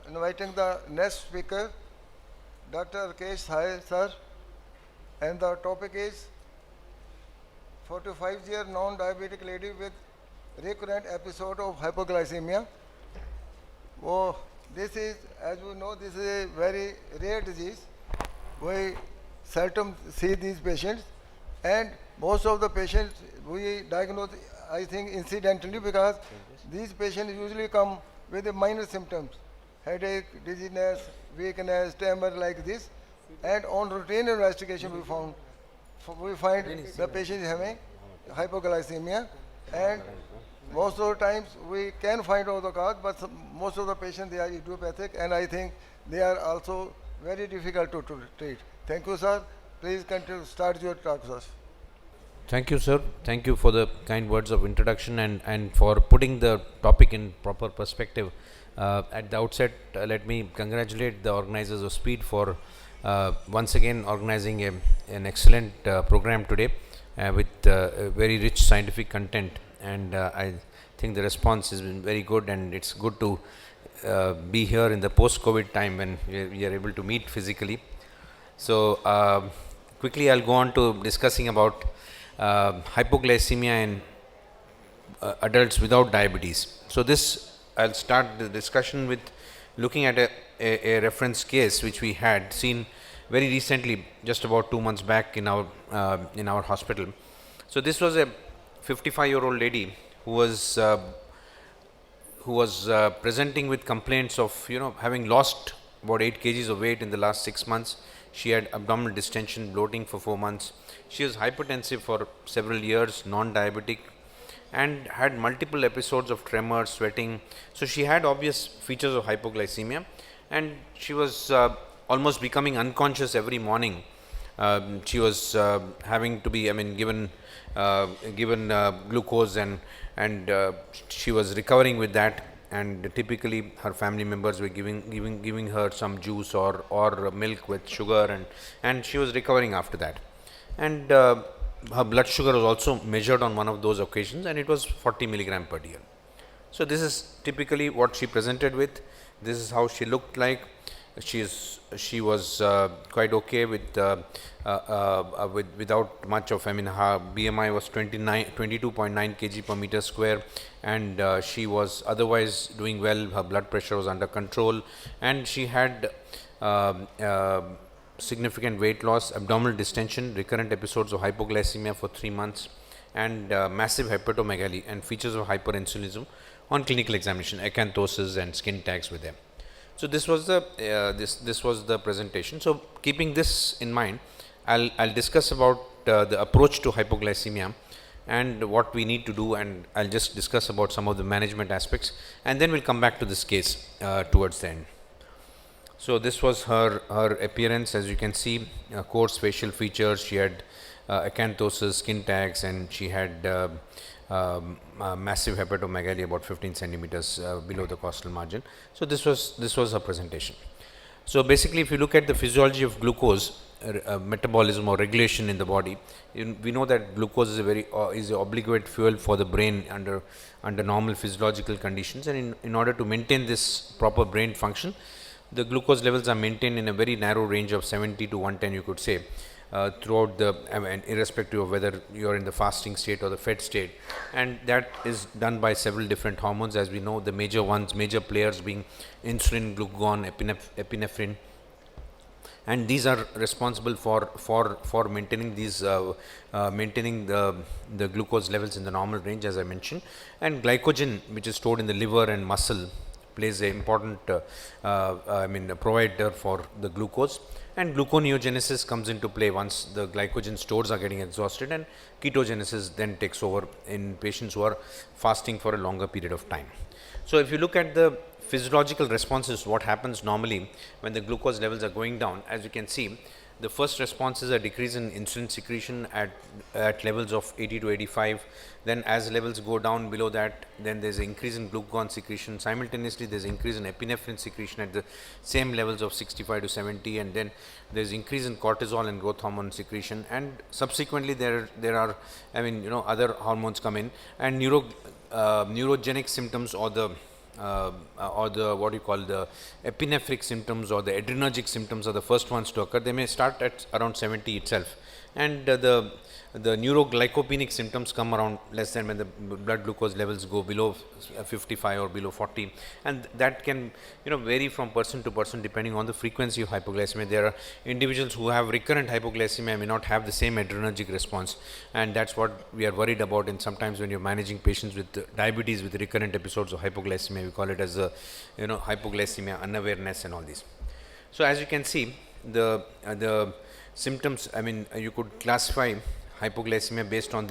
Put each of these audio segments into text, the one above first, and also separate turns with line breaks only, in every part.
Inviting the next speaker, Dr. Rakesh Sahay, sir, and the topic is 45-year non-diabetic lady with recurrent episode of hypoglycemia. Oh, this is, as we know, this is a very rare disease. We seldom see these patients, and most of the patients we diagnose, I think, incidentally, because these patients usually come with the minor symptoms, headache, dizziness, weakness, tremor like this, and on routine investigation we find the patient is having hypoglycemia, and most of the times we can find out the cause, but most of the patients they are idiopathic, and I think they are also very difficult to treat. Thank you, sir. Please continue. Start your talk, sir.
Thank you, sir. Thank you for the kind words of introduction and for putting the topic in proper perspective. At the outset, let me congratulate the organizers of SPEED for once again organizing an excellent program today with very rich scientific content, and I think the response has been very good, and it's good to be here in the post-COVID time when we are able to meet physically. So quickly I'll go on to discussing about hypoglycemia in adults without diabetes. So this, I'll start the discussion with looking at a reference case which we had seen very recently, just about 2 months back in our hospital. So this was a 55-year-old lady who was presenting with complaints of having lost about 8 kgs of weight in the last 6 months. She had abdominal distension, bloating for 4 months. She was hypertensive for several years, non-diabetic, and had multiple episodes of tremor, sweating. So she had obvious features of hypoglycemia, and she was almost becoming unconscious every morning. She was having to be, given glucose, and she was recovering with that. And typically her family members were giving her some juice or milk with sugar, and she was recovering after that. And her blood sugar was also measured on one of those occasions, and it was 40 milligram per dl. So this is typically what she presented with. This is how she looked like. She was quite okay without much of, her BMI was 22.9 kg per meter square, and she was otherwise doing well. Her blood pressure was under control, and she had significant weight loss, abdominal distension, recurrent episodes of hypoglycemia for 3 months, and massive hepatomegaly and features of hyperinsulinism on clinical examination, acanthosis and skin tags with them. So this was the this was the presentation. So keeping this in mind, I'll discuss about the approach to hypoglycemia and what we need to do, and I'll just discuss about some of the management aspects, and then we'll come back to this case towards the end. So this was her appearance. As you can see, coarse facial features. She had acanthosis, skin tags, and she had massive hepatomegaly about 15 centimeters below the costal margin. So this was her presentation. So basically, if you look at the physiology of glucose metabolism or regulation in the body, we know that glucose is is an obligate fuel for the brain under normal physiological conditions, and in order to maintain this proper brain function, the glucose levels are maintained in a very narrow range of 70 to 110, you could say, throughout irrespective of whether you are in the fasting state or the fed state, and that is done by several different hormones, as we know, the major players being insulin, glucagon, epinephrine, and these are responsible for maintaining the glucose levels in the normal range, as I mentioned. And glycogen, which is stored in the liver and muscle, plays an important provider for the glucose, and gluconeogenesis comes into play once the glycogen stores are getting exhausted, and ketogenesis then takes over in patients who are fasting for a longer period of time. So if you look at the physiological responses, what happens normally when the glucose levels are going down, as you can see, the first response is a decrease in insulin secretion at levels of 80 to 85. Then as levels go down below that, then there's an increase in glucagon secretion. Simultaneously, there's an increase in epinephrine secretion at the same levels of 65 to 70, and then there's increase in cortisol and growth hormone secretion, and subsequently there are other hormones come in, and neurogenic symptoms, or the or the what you call the epinephric symptoms or the adrenergic symptoms are the first ones to occur. They may start at around 70 itself, and the neuroglycopenic symptoms come around less than when the blood glucose levels go below 55 or below 40, and that can vary from person to person depending on the frequency of hypoglycemia. There are individuals who have recurrent hypoglycemia may not have the same adrenergic response, and that's what we are worried about. And sometimes when you're managing patients with diabetes with recurrent episodes of hypoglycemia, we call it as a hypoglycemia unawareness and all these. So as you can see, the symptoms, you could classify hypoglycemia based on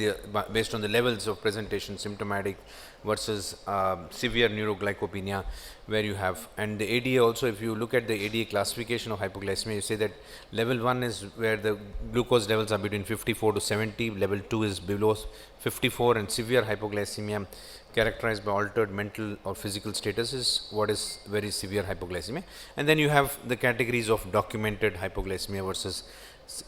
the levels of presentation, symptomatic versus severe neuroglycopenia, where you have, and the ADA also. If you look at the ADA classification of hypoglycemia, you say that level 1 is where the glucose levels are between 54 to 70, level 2 is below 54, and severe hypoglycemia characterized by altered mental or physical status is what is very severe hypoglycemia. And then you have the categories of documented hypoglycemia versus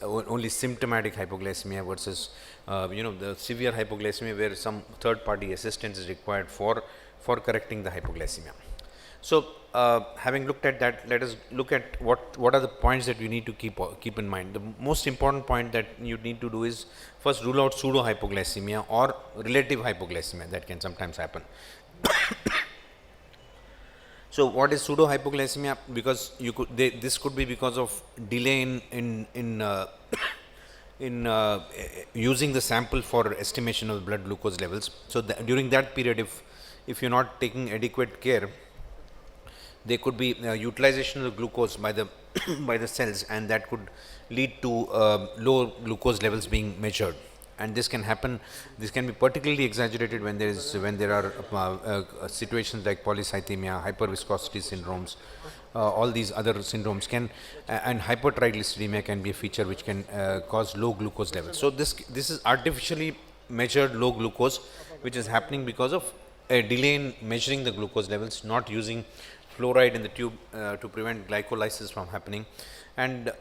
only symptomatic hypoglycemia versus the severe hypoglycemia where some third party assistance is required for correcting the hypoglycemia. So having looked at that, let us look at what are the points that we need to keep in mind. The most important point that you need to do is first rule out pseudo hypoglycemia or relative hypoglycemia that can sometimes happen. So what is pseudo hypoglycemia? Because this could be because of delay in using the sample for estimation of blood glucose levels. So during that period, if you're not taking adequate care, there could be utilization of the glucose by the by the cells, and that could lead to low glucose levels being measured. And this can happen. This can be particularly exaggerated when there are situations like polycythemia, hyperviscosity syndromes, all these other syndromes can, and hypertriglyceridemia can be a feature which can cause low glucose levels. So this is artificially measured low glucose, which is happening because of a delay in measuring the glucose levels, not using fluoride in the tube to prevent glycolysis from happening, and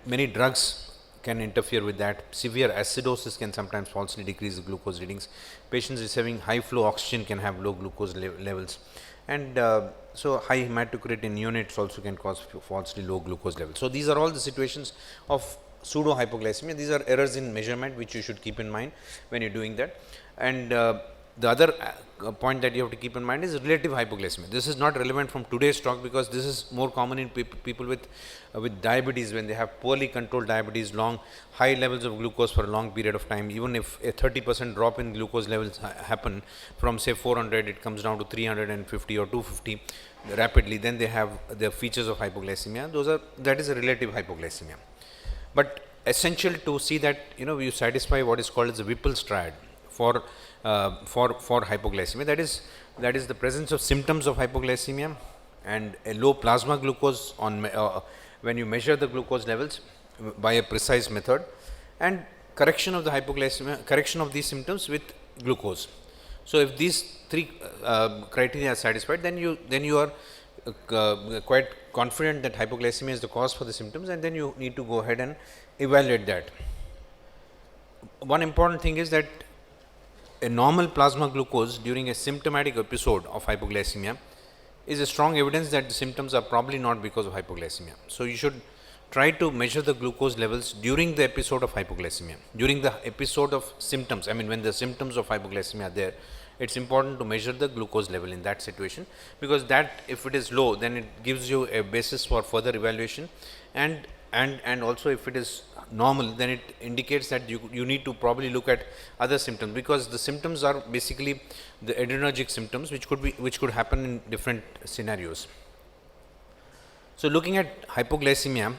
many drugs can interfere with that. Severe acidosis can sometimes falsely decrease the glucose readings. Patients receiving high flow oxygen can have low glucose levels, and so high hematocrit in neonates also can cause falsely low glucose levels. So these are all the situations of pseudo hypoglycemia. These are errors in measurement which you should keep in mind when you're doing that. And the other point that you have to keep in mind is relative hypoglycemia. This is not relevant from today's talk because this is more common in people with diabetes, when they have poorly controlled diabetes, high levels of glucose for a long period of time. Even if a 30% drop in glucose levels happen from say 400, it comes down to 350 or 250 rapidly, then they have the features of hypoglycemia. That is a relative hypoglycemia. But essential to see that you satisfy what is called as the Whipple's triad for hypoglycemia. That is the presence of symptoms of hypoglycemia and a low plasma glucose when you measure the glucose levels by a precise method, and correction of the hypoglycemia, correction of these symptoms with glucose. So if these three criteria are satisfied, then you are quite confident that hypoglycemia is the cause for the symptoms, and then you need to go ahead and evaluate that. One important thing is that a normal plasma glucose during a symptomatic episode of hypoglycemia is a strong evidence that the symptoms are probably not because of hypoglycemia. So you should try to measure the glucose levels during the episode of hypoglycemia, during the episode of symptoms. When the symptoms of hypoglycemia are there, it's important to measure the glucose level in that situation, because that, if it is low, then it gives you a basis for further evaluation, and also if it is normal, then it indicates that you need to probably look at other symptoms, because the symptoms are basically the adrenergic symptoms which could happen in different scenarios. So looking at hypoglycemia,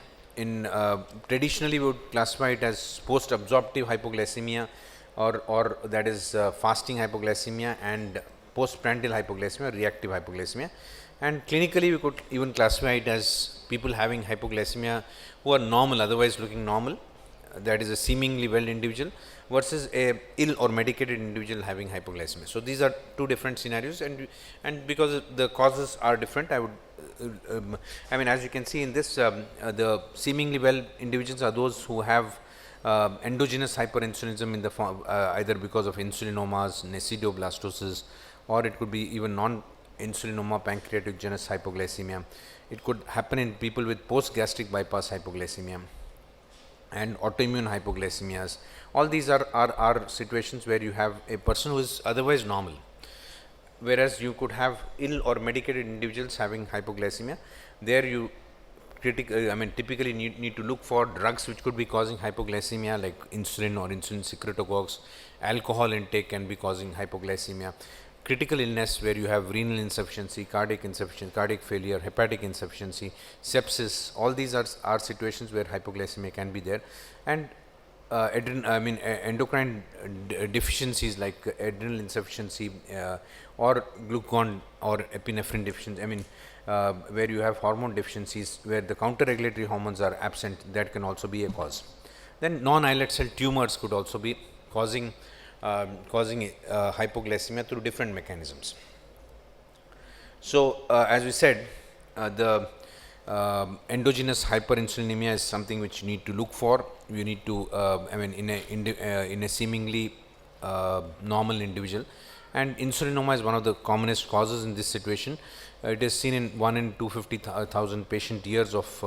traditionally we would classify it as post-absorptive hypoglycemia, or that is fasting hypoglycemia, and postprandial hypoglycemia, reactive hypoglycemia. And clinically we could even classify it as people having hypoglycemia who are normal, otherwise looking normal, that is a seemingly well individual, versus a ill or medicated individual having hypoglycemia. So these are two different scenarios, and because the causes are different, I would as you can see in this, the seemingly well individuals are those who have endogenous hyperinsulinism in the form either because of insulinomas, nesidoblastosis, or it could be even insulinoma, pancreatogenous hypoglycemia. It could happen in people with post-gastric bypass hypoglycemia and autoimmune hypoglycemias. All these are situations where you have a person who is otherwise normal, whereas you could have ill or medicated individuals having hypoglycemia. There you typically need to look for drugs which could be causing hypoglycemia, like insulin or insulin secretagogues. Alcohol intake can be causing hypoglycemia. Critical illness where you have renal insufficiency, cardiac failure, hepatic insufficiency, sepsis. All these are situations where hypoglycemia can be there. And endocrine deficiencies like adrenal insufficiency or glucagon or epinephrine deficiency, where you have hormone deficiencies where the counter-regulatory hormones are absent, that can also be a cause. Then non-islet cell tumors could also be causing hypoglycemia through different mechanisms. So, as we said, the endogenous hyperinsulinemia is something which you need to look for. You need to, in a seemingly normal individual, and insulinoma is one of the commonest causes in this situation. It is seen in 1 in 250,000 patient years of,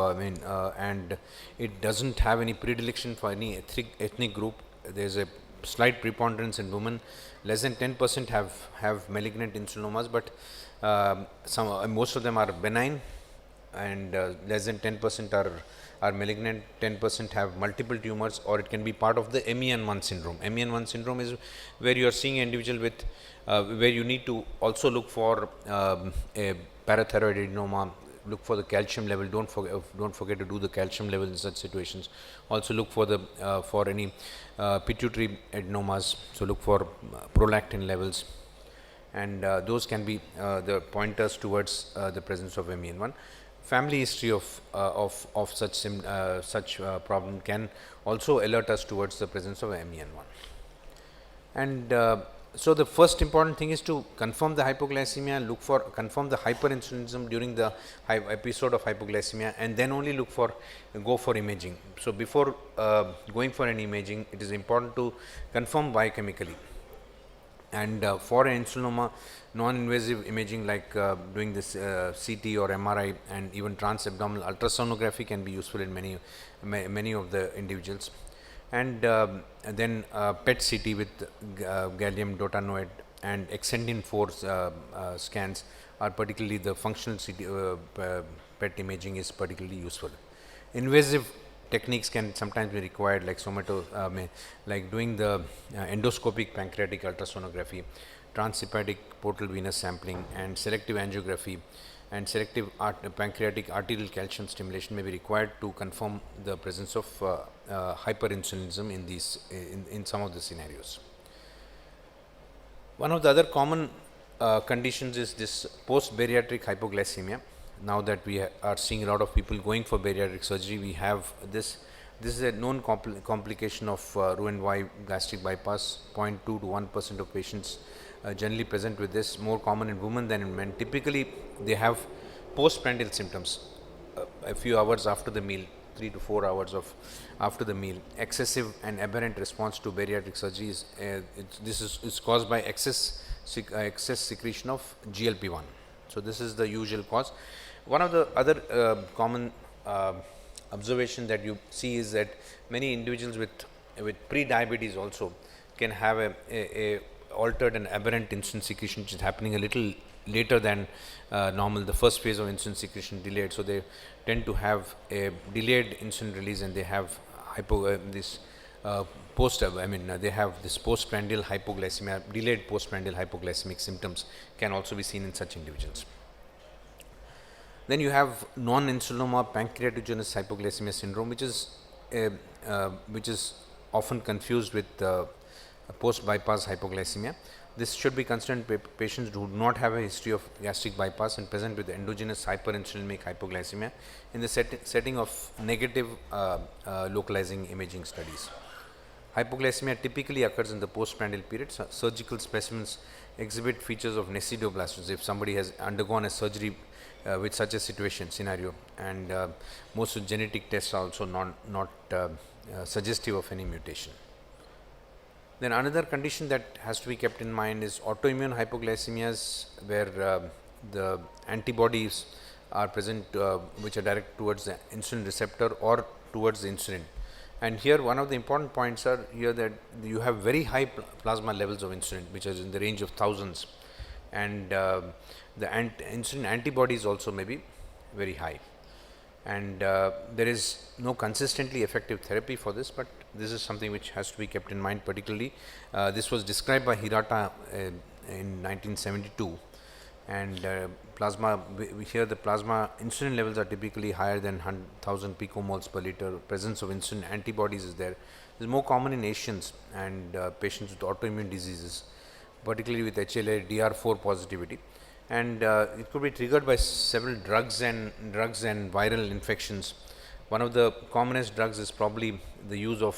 and it doesn't have any predilection for any ethnic group. There is a slight preponderance in women. Less than 10% have malignant insulinomas, but most of them are benign, and less than 10% are malignant. 10% have multiple tumors, or it can be part of the MEN1 syndrome. MEN1 syndrome is where you are seeing an individual with where you need to also look for a parathyroid adenoma, look for the calcium level. Don't forget to do the calcium level in such situations. Also look for the for any pituitary adenomas. So look for prolactin levels, and those can be the pointers towards the presence of MEN1. Family history of such problem can also alert us towards the presence of MEN1. And so the first important thing is to confirm the hypoglycemia, confirm the hyperinsulinism during the episode of hypoglycemia, and then only go for imaging. So before going for an imaging, it is important to confirm biochemically. And for an insulinoma, non-invasive imaging like doing this CT or MRI and even transabdominal ultrasonography can be useful in many of the individuals. And then PET CT with gallium dotanoate and exendin 4 scans are particularly, the functional PET imaging is particularly useful. Invasive techniques can sometimes be required, like like doing the endoscopic pancreatic ultrasonography, transhepatic portal venous sampling, and selective angiography and selective pancreatic arterial calcium stimulation may be required to confirm the presence of hyperinsulinism in some of the scenarios. One of the other common conditions is this post-bariatric hypoglycemia. Now that we are seeing a lot of people going for bariatric surgery, we have this. This is a known complication of Roux-en-Y gastric bypass. 0.2 to 1% of patients generally present with this, more common in women than in men. Typically, they have postprandial symptoms a few hours after the meal, 3 to 4 hours after the meal. Excessive and aberrant response to bariatric surgery is caused by excess secretion of GLP-1. So this is the usual cause. One of the other common observation that you see is that many individuals with pre-diabetes also can have a altered and aberrant insulin secretion, which is happening a little later than normal. The first phase of insulin secretion delayed, so they tend to have a delayed insulin release, and they have they have this postprandial hypoglycemia, delayed postprandial hypoglycemic symptoms can also be seen in such individuals. Then you have non-insulinoma pancreatogenous hypoglycemia syndrome, which is often confused with post-bypass hypoglycemia. This should be considered in patients who do not have a history of gastric bypass and present with endogenous hyperinsulinemic hypoglycemia in the setting of negative localizing imaging studies. Hypoglycemia typically occurs in the postprandial period. Surgical specimens exhibit features of necidoblastosis if somebody has undergone a surgery with such a scenario, and most of genetic tests are also not suggestive of any mutation. Then another condition that has to be kept in mind is autoimmune hypoglycemias, where the antibodies are present which are direct towards the insulin receptor or towards the insulin. And here one of the important points are here that you have very high plasma levels of insulin, which is in the range of thousands, and the insulin antibodies also may be very high. And there is no consistently effective therapy for this, but this is something which has to be kept in mind. Particularly, this was described by Hirata in 1972, and plasma here the plasma insulin levels are typically higher than 1,000 picomoles per liter. Presence of insulin antibodies is there. This is more common in Asians and patients with autoimmune diseases, particularly with HLA DR4 positivity. And it could be triggered by several drugs and viral infections. One of the commonest drugs is probably the use of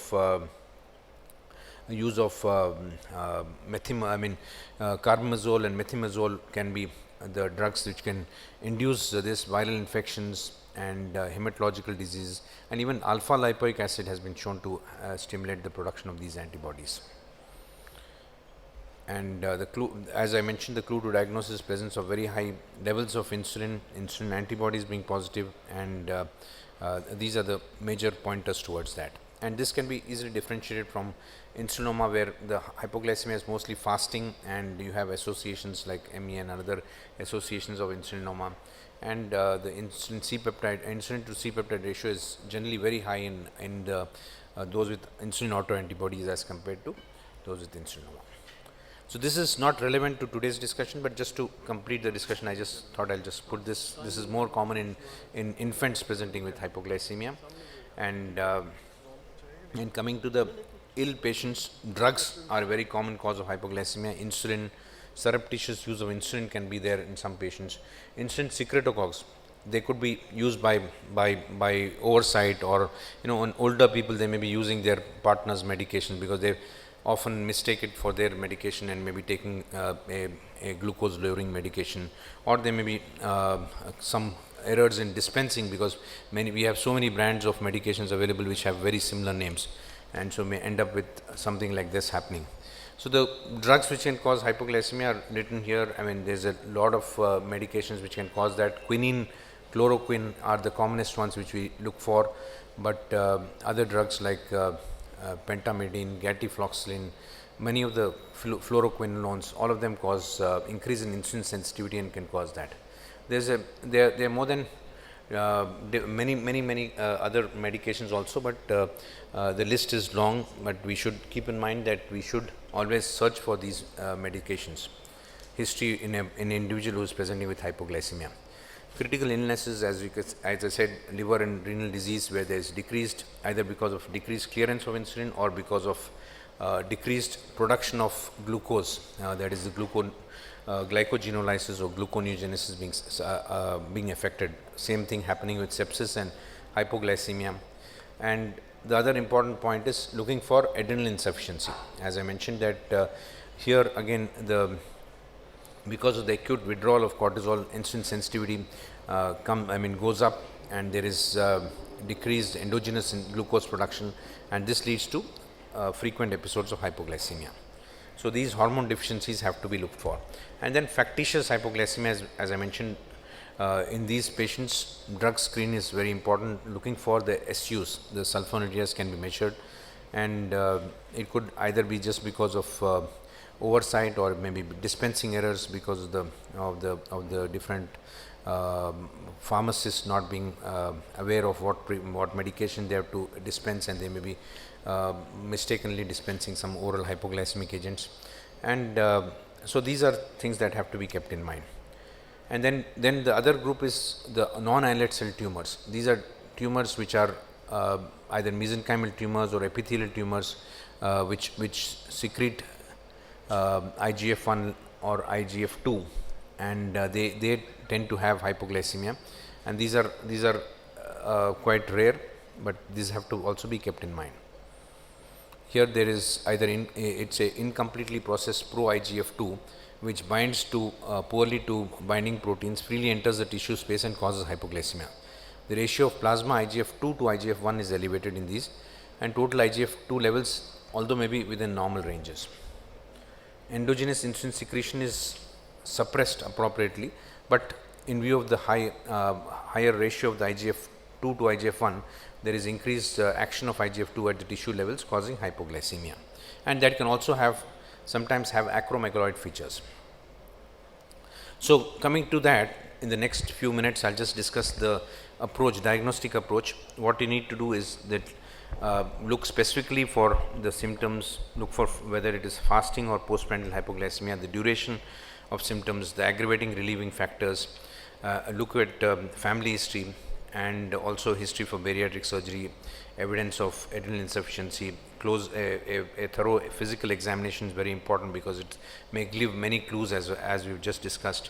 carbimazole and methimazole can be the drugs which can induce this viral infections and hematological diseases, and even alpha lipoic acid has been shown to stimulate the production of these antibodies. And the clue, as I mentioned, the clue to diagnosis is presence of very high levels of insulin antibodies being positive, and these are the major pointers towards that. And this can be easily differentiated from insulinoma, where the hypoglycemia is mostly fasting, and you have associations like ME and other associations of insulinoma. And the insulin to C peptide ratio is generally very high in those with insulin autoantibodies as compared to those with insulinoma. So this is not relevant to today's discussion, but just to complete the discussion, I just thought I'll just put this. This is more common in infants presenting with hypoglycemia. And coming to the ill patients, drugs are a very common cause of hypoglycemia. Insulin, surreptitious use of insulin can be there in some patients. Insulin secretagogues, they could be used by oversight, or on older people they may be using their partner's medication because they often mistake it for their medication and may be taking a glucose lowering medication, or there may be some errors in dispensing because we have so many brands of medications available which have very similar names, and so may end up with something like this happening. So the drugs which can cause hypoglycemia are written here. I mean, there's a lot of medications which can cause that. Quinine, chloroquine are the commonest ones which we look for, but other drugs like pentamidine, gatifloxacin, many of the fluoroquinolones, all of them cause increase in insulin sensitivity and can cause that. There are more than many other medications also, but the list is long. But we should keep in mind that we should always search for these medications. History in an individual who is presenting with hypoglycemia. Critical illnesses, as I said, liver and renal disease, where there is decreased, either because of decreased clearance of insulin or because of decreased production of glucose, that is the glycogenolysis or gluconeogenesis being affected. Same thing happening with sepsis and hypoglycemia. And the other important point is looking for adrenal insufficiency. As I mentioned that here again, because of the acute withdrawal of cortisol, insulin sensitivity goes up, and there is decreased endogenous glucose production, and this leads to frequent episodes of hypoglycemia. So these hormone deficiencies have to be looked for. And then factitious hypoglycemia, as I mentioned, in these patients, drug screen is very important. Looking for the SUs, the sulfonylureas can be measured, and it could either be just because of oversight or maybe dispensing errors because of the different pharmacists not being aware of what medication they have to dispense, and they may be mistakenly dispensing some oral hypoglycemic agents. And so these are things that have to be kept in mind. And then the other group is the non-islet cell tumors. These are tumors which are either mesenchymal tumors or epithelial tumors which secrete IGF-1 or IGF-2, and they tend to have hypoglycemia, and these are quite rare, but these have to also be kept in mind. Here there is either it's a incompletely processed pro-IGF-2 which binds to poorly to binding proteins, freely enters the tissue space and causes hypoglycemia. The ratio of plasma IGF-2 to IGF-1 is elevated in these, and total IGF-2 levels although may be within normal ranges. Endogenous insulin secretion is suppressed appropriately, but in view of the higher ratio of the IGF-2 to IGF-1, there is increased action of IGF-2 at the tissue levels, causing hypoglycemia, and that can also sometimes have acromegaloid features. So coming to that, in the next few minutes, I'll just discuss the diagnostic approach. What you need to do is that look specifically for the symptoms, look for whether it is fasting or postprandial hypoglycemia, the duration of symptoms, the aggravating relieving factors, look at family history, and also history for bariatric surgery, evidence of adrenal insufficiency. A thorough physical examination is very important because it may give many clues, as we've just discussed.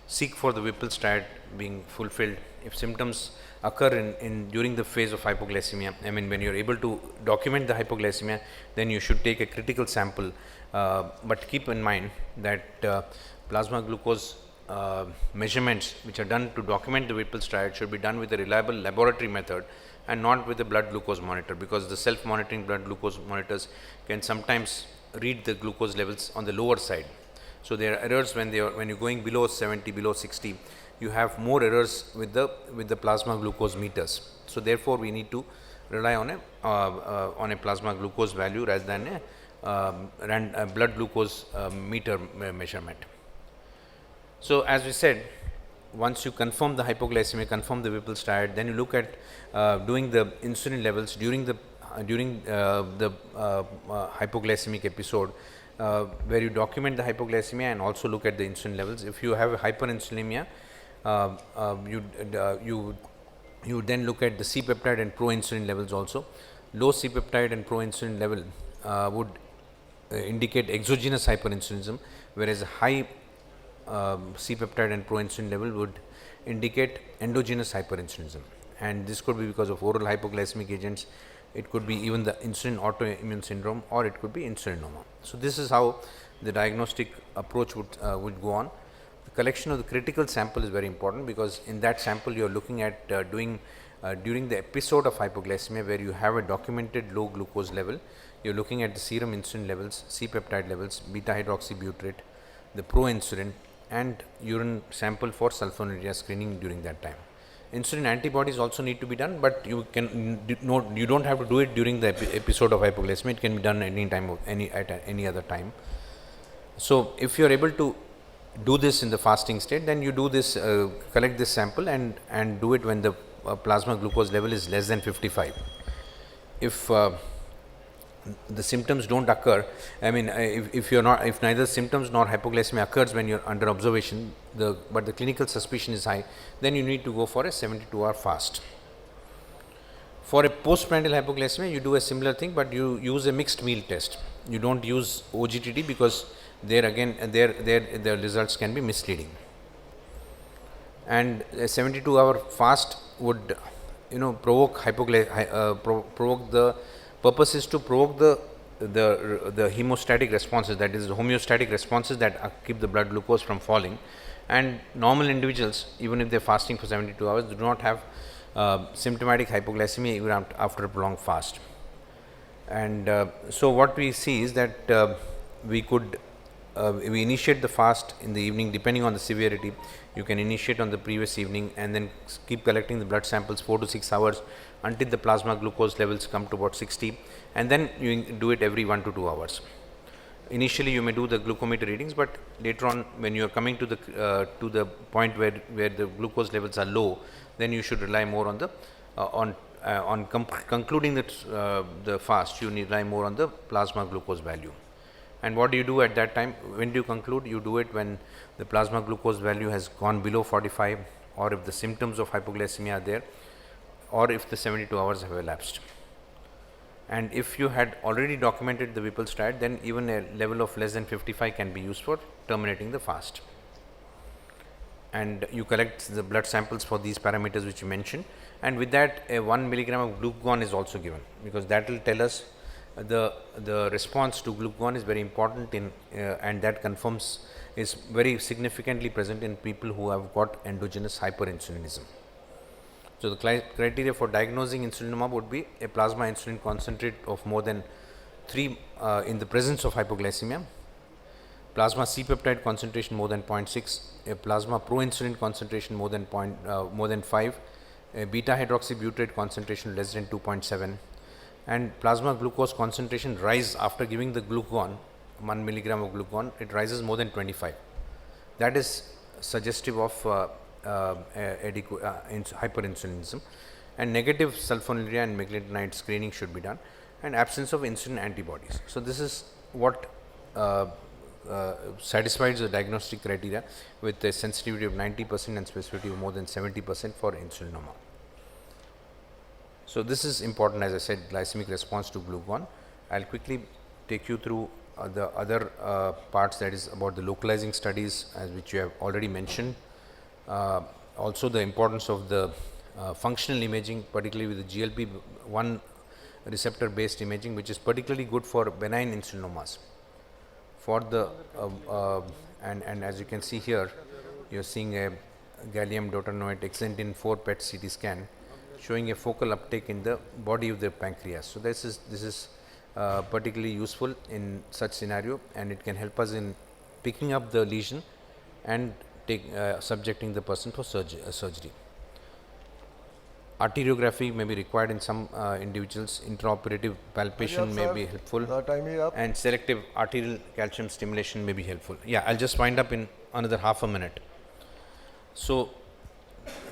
Seek for the Whipple's triad being fulfilled. If symptoms occur during the phase of hypoglycemia, I mean when you're able to document the hypoglycemia, then you should take a critical sample, but keep in mind that plasma glucose measurements which are done to document the Whipple's triad should be done with a reliable laboratory method and not with a blood glucose monitor, because the self-monitoring blood glucose monitors can sometimes read the glucose levels on the lower side. So there are errors when you're going below 70, below 60, you have more errors with the plasma glucose meters. So therefore, we need to rely on a plasma glucose value rather than a blood glucose meter measurement. So as we said, once you confirm the hypoglycemia, confirm the Whipple's triad, then you look at doing the insulin levels during the hypoglycemic episode, where you document the hypoglycemia and also look at the insulin levels. If you have a hyperinsulinemia, you then look at the C-peptide and proinsulin levels also. Low C-peptide and proinsulin level would indicate exogenous hyperinsulinism, whereas high C-peptide and proinsulin level would indicate endogenous hyperinsulinism, and this could be because of oral hypoglycemic agents. It could be even the insulin autoimmune syndrome, or it could be insulinoma. So this is how the diagnostic approach would go on. The collection of the critical sample is very important, because in that sample you are looking at during the episode of hypoglycemia where you have a documented low glucose level, you are looking at the serum insulin levels, C-peptide levels, beta hydroxybutyrate, the proinsulin, and urine sample for sulfonylurea screening during that time. Insulin antibodies also need to be done, but you don't have to do it during the episode of hypoglycemia. It can be done at any other time. So if you are able to do this in the fasting state, then you do this, collect this sample and do it when the plasma glucose level is less than 55. If the symptoms don't occur, I mean, if neither symptoms nor hypoglycemia occurs when you're under observation, but the clinical suspicion is high, then you need to go for a 72-hour fast. For a postprandial hypoglycemia, you do a similar thing, but you use a mixed meal test. You don't use OGTT, because there again the results can be misleading. And a 72-hour fast would provoke provoke the purpose is to provoke the hemostatic responses, that is the homeostatic responses that keep the blood glucose from falling. And normal individuals, even if they are fasting for 72 hours, do not have symptomatic hypoglycemia even after a prolonged fast. And so what we see is that we initiate the fast in the evening, depending on the severity. You can initiate on the previous evening and then keep collecting the blood samples 4 to 6 hours until the plasma glucose levels come to about 60, and then you do it every 1 to 2 hours. Initially you may do the glucometer readings, but later on, when you are coming to the point where the glucose levels are low, then you should rely more on concluding the fast. You rely more on the plasma glucose value. And what do you do at that time? When do you conclude? You do it when the plasma glucose value has gone below 45, or if the symptoms of hypoglycemia are there, or if the 72 hours have elapsed. And if you had already documented the Whipple's triad, then even a level of less than 55 can be used for terminating the fast. And you collect the blood samples for these parameters which you mentioned, and with that a 1 milligram of glucagon is also given, because that will tell us the response to glucagon is very important and that confirms is very significantly present in people who have got endogenous hyperinsulinism. So the criteria for diagnosing insulinoma would be a plasma insulin concentrate of more than 3 in the presence of hypoglycemia, plasma C-peptide concentration more than 0.6, a plasma proinsulin concentration more than 5, a beta hydroxybutyrate concentration less than 2.7, and plasma glucose concentration rise after giving the glucagon, 1 milligram of glucagon, it rises more than 25. That is suggestive of hyperinsulinism, and negative sulfonylurea and meglitinides screening should be done, and absence of insulin antibodies. So this is what satisfies the diagnostic criteria with a sensitivity of 90% and specificity of more than 70% for insulinoma. So this is important, as I said, glycemic response to glucagon. I'll quickly take you through the other parts, that is about the localizing studies, as which you have already mentioned. Also the importance of the functional imaging, particularly with the GLP-1 receptor based imaging, which is particularly good for benign insulinomas. For the and as you can see here, you are seeing a gallium dotanoate exentin 4 PET CT scan showing a focal uptake in the body of the pancreas. So this is particularly useful in such scenario, and it can help us in picking up the lesion and subjecting the person for surgery. Arteriography may be required in some individuals. Intraoperative palpation may be helpful, and selective arterial calcium stimulation may be helpful. Yeah, I'll just wind up in another half a minute. So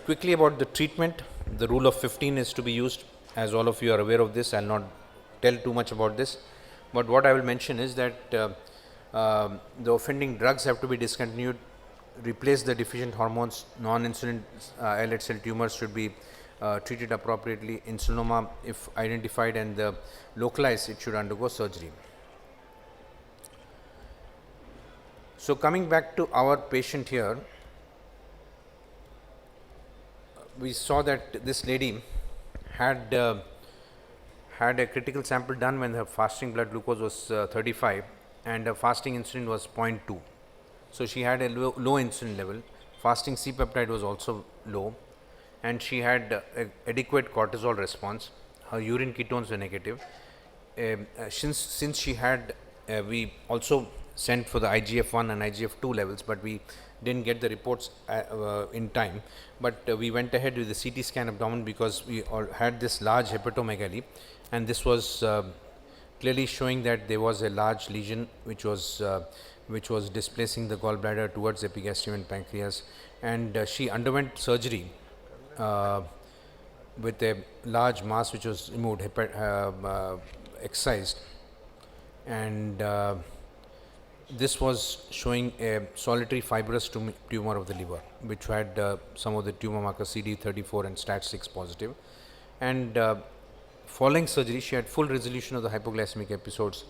quickly about the treatment, the rule of 15 is to be used. As all of you are aware of this, I'll not tell too much about this, but what I will mention is that the offending drugs have to be discontinued, replace the deficient hormones, non-insulin islet cell tumors should be treated appropriately. Insulinoma, if identified and localized, it should undergo surgery. So coming back to our patient here, we saw that this lady had a critical sample done when her fasting blood glucose was 35 and her fasting insulin was 0.2. So she had a low insulin level, fasting C-peptide was also low, and she had adequate cortisol response. Her urine ketones were negative. Since she had, we also sent for the IGF-1 and IGF-2 levels, but we didn't get the reports in time. But we went ahead with the CT scan abdomen because we all had this large hepatomegaly, and this was clearly showing that there was a large lesion which was displacing the gallbladder towards epigastrium and pancreas, and she underwent surgery with a large mass which was removed, excised, and this was showing a solitary fibrous tumor of the liver, which had some of the tumor markers CD34 and STAT6 positive, and following surgery she had full resolution of the hypoglycemic episodes,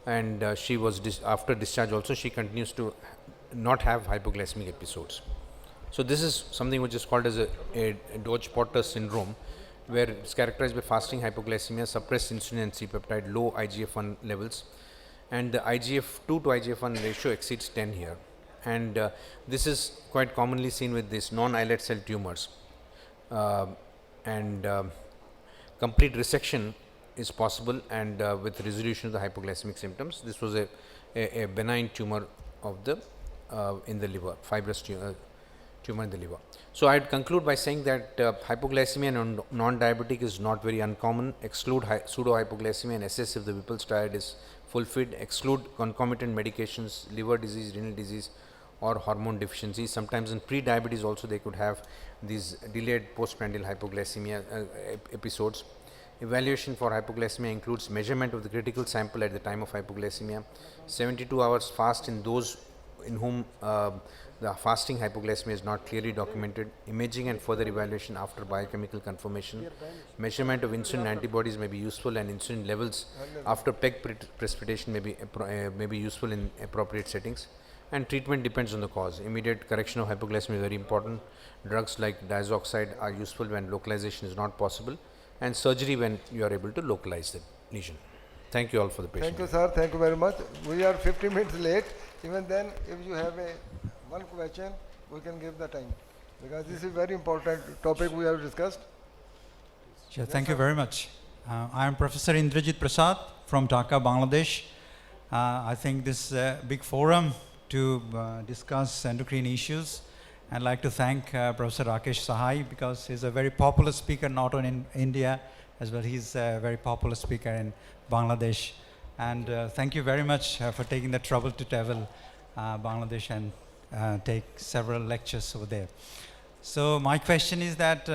and she was after discharge also she continues to not have hypoglycemic episodes. So this is something which is called as a Dodge-Potter syndrome, where it's characterized by fasting hypoglycemia, suppressed insulin and C-peptide, low IGF-1 levels, and the IGF-2 to IGF-1 ratio exceeds 10 here, and this is quite commonly seen with these non-islet cell tumors, and complete resection is possible, and with resolution of the hypoglycemic symptoms. This was a benign tumor of the in the liver, fibrous tumor in the liver. So I would conclude by saying that hypoglycemia and non-diabetic is not very uncommon. Exclude pseudo-hypoglycemia and assess if the Whipple's triad is fulfilled. Exclude concomitant medications, liver disease, renal disease, or hormone deficiency. Sometimes in pre-diabetes also they could have these delayed postprandial hypoglycemia episodes. Evaluation for hypoglycemia includes measurement of the critical sample at the time of hypoglycemia, 72 hours fast in those in whom the fasting hypoglycemia is not clearly documented, imaging and further evaluation after biochemical confirmation. Measurement of insulin antibodies may be useful, and insulin levels after PEG precipitation may be useful in appropriate settings. And treatment depends on the cause. Immediate correction of hypoglycemia is very important. Drugs like diazoxide are useful when localization is not possible, and surgery when you are able to localize the lesion. Thank you all for the patience.
Thank you, sir. Thank you very much. We are 50 minutes late. Even then, if you have one question, we can give the time, because this is very important topic we have discussed.
Sure, thank you very much. I am Professor Indrajit Prasad from Dhaka, Bangladesh. I think this is a big forum to discuss endocrine issues. I'd like to thank Professor Rakesh Sahay, because he's a very popular speaker not only in India as well. He's a very popular speaker in Bangladesh. And thank you very much for taking the trouble to travel Bangladesh and take several lectures over there. So my question is that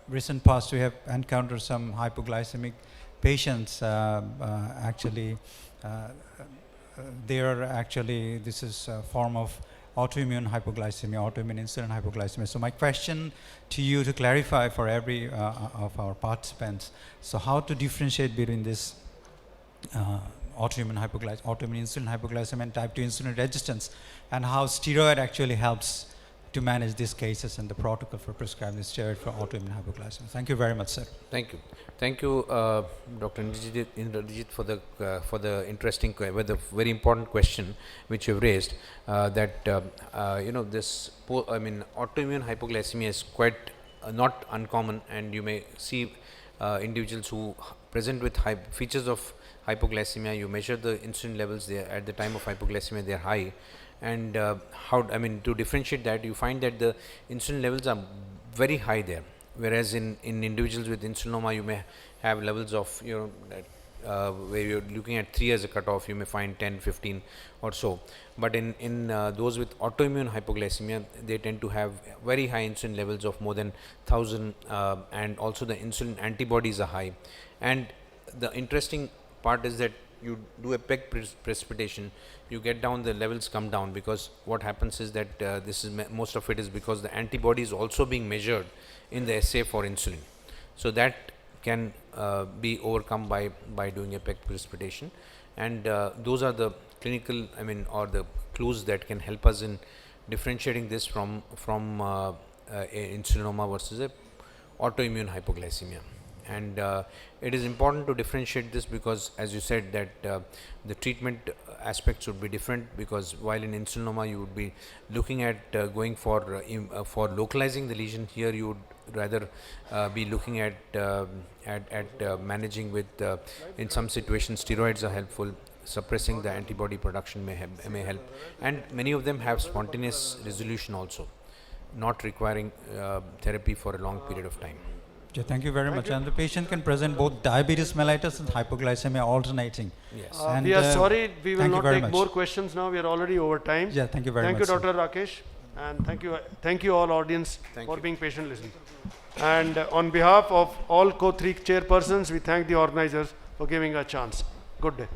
recent past we have encountered some hypoglycemic patients. This is a form of autoimmune hypoglycemia, autoimmune insulin hypoglycemia. So my question to you, to clarify for every of our participants, so how to differentiate between this autoimmune insulin hypoglycemia and type 2 insulin resistance, and how steroid actually helps to manage these cases and the protocol for prescribing steroid for autoimmune hypoglycemia. Thank you very much, sir.
Thank you. Thank you, Dr. Indrajit, for the interesting, with the very important question which you've raised. Autoimmune hypoglycemia is quite not uncommon, and you may see individuals who present with features of hypoglycemia. You measure the insulin levels there at the time of hypoglycemia; they are high. And to differentiate that, you find that the insulin levels are very high there, whereas in individuals with insulinoma, you may have levels of, where you're looking at 3 as a cutoff, you may find 10, 15 or so. But in those with autoimmune hypoglycemia, they tend to have very high insulin levels of more than 1000, and also the insulin antibodies are high. And the interesting part is that you do a peg precipitation, you get down, the levels come down, because what happens is that most of it is because the antibody is also being measured in the assay for insulin. So that can be overcome by doing a peg precipitation, and those are the clinical, or the clues that can help us in differentiating this from insulinoma versus a autoimmune hypoglycemia. And it is important to differentiate this, because as you said that the treatment aspects would be different, because while in insulinoma you would be looking at going for localizing the lesion, here you would rather be looking at managing with, in some situations steroids are helpful, suppressing the antibody production may help, and many of them have spontaneous resolution also, not requiring therapy for a long period of time.
Okay, thank you very much. And the patient can present both diabetes mellitus and hypoglycemia alternating.
Yes. We are sorry, we will not take more questions now. We are already over time.
Yeah, thank you very much.
Thank you, Dr. Rakesh, and thank you all audience for being patient listening. And on behalf of all Co3 chairpersons, we thank the organizers for giving a chance. Good day.